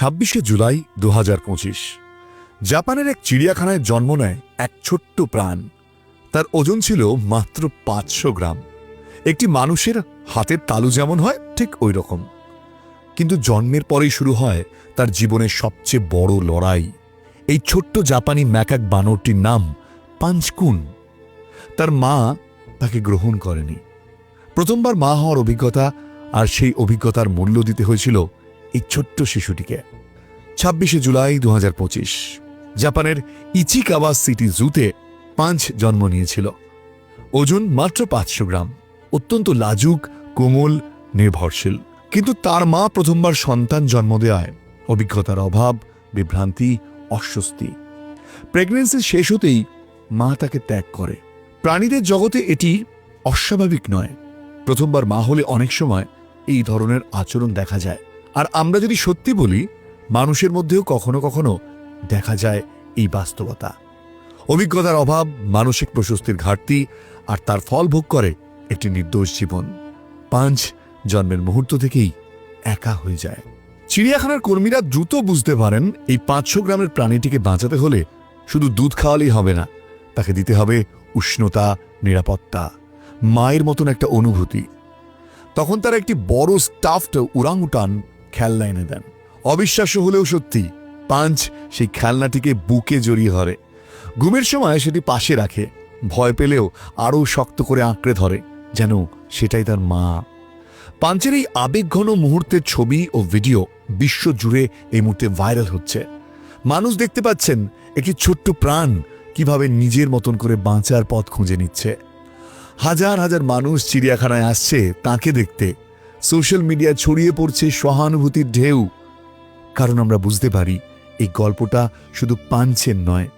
26শে জুলাই 2025 জাপানের এক চিড়িয়াখানায় জন্ম নেয় এক ছোট্ট প্রাণ। তার ওজন ছিল মাত্র 500 গ্রাম। একটি মানুষের হাতের তালু যেমন হয় ঠিক ওই রকম। কিন্তু জন্মের পরেই শুরু হয় তার জীবনের সবচেয়ে বড় লড়াই। এই ছোট্ট জাপানি ম্যাকাক বানরটির নাম পাঞ্চকুন। তার মা তাকে গ্রহণ করেনি। প্রথমবার মা হওয়ার অভিজ্ঞতা, আর সেই অভিজ্ঞতার মূল্য দিতে হয়েছিল এই ছোট্ট শিশুটিকে। 26শে জুলাই 2025 জাপানের ইচিকাওয়া সিটি জুতে পাঞ্চ জন্ম নিয়েছিল। ওজন মাত্র 500 গ্রাম। অত্যন্ত লাজুক, কোমল, নির্ভরশীল। কিন্তু তার মা প্রথমবার সন্তান জন্ম দেওয়ায় অভিজ্ঞতার অভাব, বিভ্রান্তি, অস্বস্তি। প্রেগন্যান্সি শেষ হতেই মা তাকে ত্যাগ করে। প্রাণীদের জগতে এটি অস্বাভাবিক নয়। প্রথমবার মা হলে অনেক সময় এই ধরনের আচরণ দেখা যায়। আর আমরা যদি সত্যি বলি, মানুষের মধ্যেও কখনো কখনো দেখা যায় এই বাস্তবতা। অভিজ্ঞতার অভাব, মানসিক প্রশস্তির ঘাটতি, আর তার ফল ভোগ করে একটি নির্দোষ জীবন। পাঞ্চ জন্মের মুহূর্ত থেকেই একা হয়ে যায়। চিড়িয়াখানার কর্মীরা দ্রুত বুঝতে পারেন এই 500 গ্রামের প্রাণীটিকে বাঁচাতে হলে শুধু দুধ খাওয়ালেই হবে না, তাকে দিতে হবে উষ্ণতা, নিরাপত্তা, মায়ের মতন একটা অনুভূতি। তখন তারা একটি বড় স্টাফড উরাংউটান খেলনা এনে দেন। অবিশ্বাস্য হলেও সত্যি, পাঞ্চ সেই খেলনাটিকে বুকে জড়িয়ে ধরে। ঘুমের সময় সেটি পাশে রাখে। ভয় পেলেও আরও শক্ত করে আঁকড়ে ধরে, যেন সেটাই তার মা। পাঞ্চের এই আবেগঘন মুহূর্তের ছবি ও ভিডিও বিশ্ব জুড়ে এই মুহূর্তে ভাইরাল হচ্ছে। মানুষ দেখতে পাচ্ছেন একটি ছোট্ট প্রাণ কিভাবে নিজের মতন করে বাঁচার পথ খুঁজে নিচ্ছে। হাজার হাজার মানুষ চিড়িয়াখানায় আসছে তাকে দেখতে। সোশ্যাল মিডিয়া ছড়িয়ে পড়ছে সহানুভূতির ঢেউ। কারণ আমরা বুঝতে পারি এই গল্পটা শুধু পাঞ্চের নয়,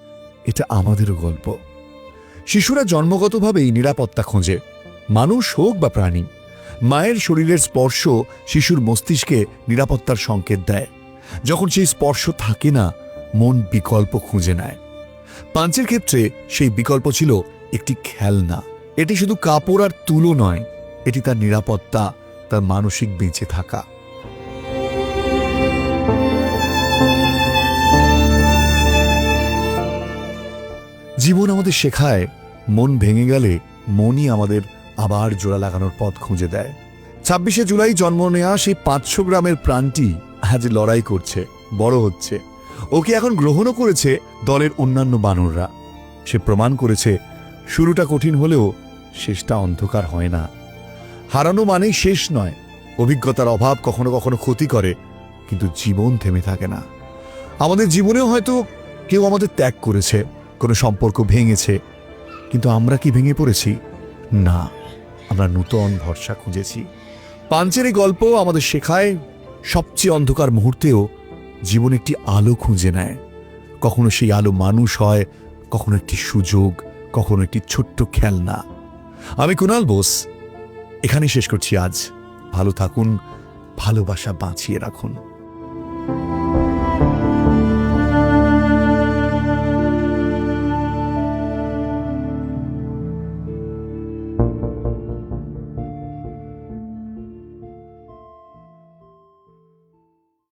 এটা আমাদেরও গল্প। শিশুরা জন্মগতভাবেই নিরাপত্তা খোঁজে, মানুষ হোক বা প্রাণী। মায়ের শরীরের স্পর্শ শিশুর মস্তিষ্কে নিরাপত্তার সংকেত দেয়। যখন সেই স্পর্শ থাকে না, মন বিকল্প খুঁজে নেয়। পাঞ্চের ক্ষেত্রে সেই বিকল্প ছিল একটি খেলনা। এটি শুধু কাপড় আর তুলো নয়, এটি তার নিরাপত্তা, তার মানসিক বেঁচে থাকা। জীবন আমাদের শেখায়, মন ভেঙে গেলে মনই আমাদের আবার জোড়া লাগানোর পথ খুঁজে দেয়। 26শে জুলাই জন্ম নেওয়া সেই 500 গ্রামের প্রাণটি আজ লড়াই করছে, বড় হচ্ছে। ওকে এখন গ্রহণও করেছে দলের অন্যান্য বানররা। সে প্রমাণ করেছে শুরুটা কঠিন হলেও শেষটা অন্ধকার হয় না। হারানো মানেই শেষ নয়। অভিজ্ঞতার অভাব কখনো কখনো ক্ষতি করে, কিন্তু জীবন থেমে থাকে না। আমাদের জীবনেও হয়তো কেউ আমাদের ত্যাগ করেছে, কোনো সম্পর্ক ভেঙেছে, কিন্তু আমরা কি ভেঙে পড়েছি? না, আমরা নূতন ভরসা খুঁজেছি। পাঞ্চের এই গল্প আমাদের শেখায়, সবচেয়ে অন্ধকার মুহূর্তেও জীবন একটি আলো খুঁজে নেয়। কখনো সেই আলো মানুষ হয়, কখনো একটি সুযোগ, কখনো একটি ছোট্ট খেলনা। আমি কুনাল বোস, এখানেই শেষ করছি আজ। ভালো থাকুন, ভালোবাসা বাঁচিয়ে রাখুন।